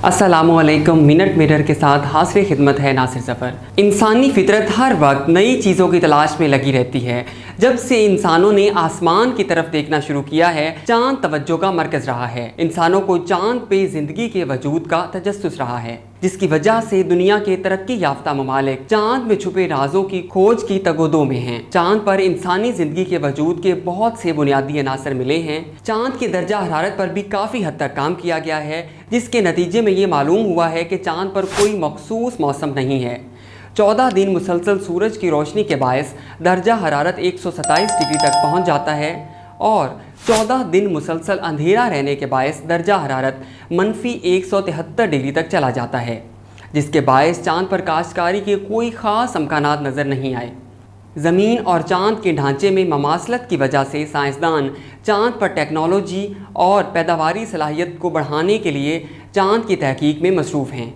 अस्सलामुअलैकुम। Minute mirror के साथ हासिल खिदमत है नासिर ज़फ़र। इंसानी फितरत हर वक्त नई चीज़ों की तलाश में लगी रहती है। जब से इंसानों ने आसमान की तरफ देखना शुरू किया है, चांद तवज्जो का मरकज़ रहा है। इंसानों को चांद पे ज़िंदगी के वजूद का तजस्सुस रहा है, जिसकी वजह से दुनिया के तरक्की याफ्ता ममालिक चांद में छुपे राजों की खोज की तगोदो में हैं। चांद पर इंसानी ज़िंदगी के वजूद के बहुत से बुनियादी अनासर मिले हैं। चांद की दर्जा हरारत पर भी काफ़ी हद तक काम किया गया है, जिसके नतीजे में ये मालूम हुआ है कि चांद पर कोई मखसूस मौसम नहीं है। 14 दिन मुसलसल सूरज की रोशनी के बायस दर्जा हरारत 127 डिग्री तक पहुंच जाता है और 14 दिन मुसलसल अंधेरा रहने के बायस दर्जा हरारत -173 डिग्री तक चला जाता है, जिसके बायस चांद पर काश्तकारी के कोई ख़ास अमकानात नज़र नहीं आए। ज़मीन और चांद के ढांचे में ममासलत की वजह से साइंसदान चांद पर टेक्नोलॉजी और पैदावारी सलाहियत को बढ़ाने के लिए चांद की तहकीक में मसरूफ़ हैं।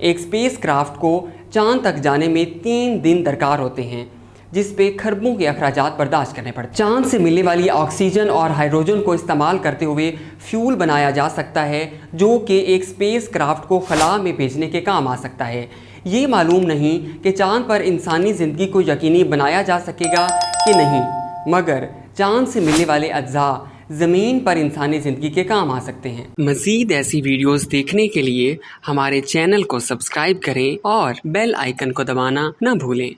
एक स्पेस क्राफ्ट को चांद तक जाने में 3 दिन दरकार होते हैं, जिस पे खरबों के अखराजात बर्दाश्त करने पड़ते। चांद से मिलने वाली ऑक्सीजन और हाइड्रोजन को इस्तेमाल करते हुए फ्यूल बनाया जा सकता है, जो कि एक स्पेस क्राफ्ट को खला में भेजने के काम आ सकता है। ये मालूम नहीं कि चांद पर इंसानी ज़िंदगी को यकीनी बनाया जा सकेगा कि नहीं, मगर चांद से मिलने वाले अज्जा ज़मीन पर इंसानी ज़िंदगी के काम आ सकते हैं। मज़ीद ऐसी वीडियोस देखने के लिए हमारे चैनल को सब्सक्राइब करें और बेल आइकन को दबाना न भूलें।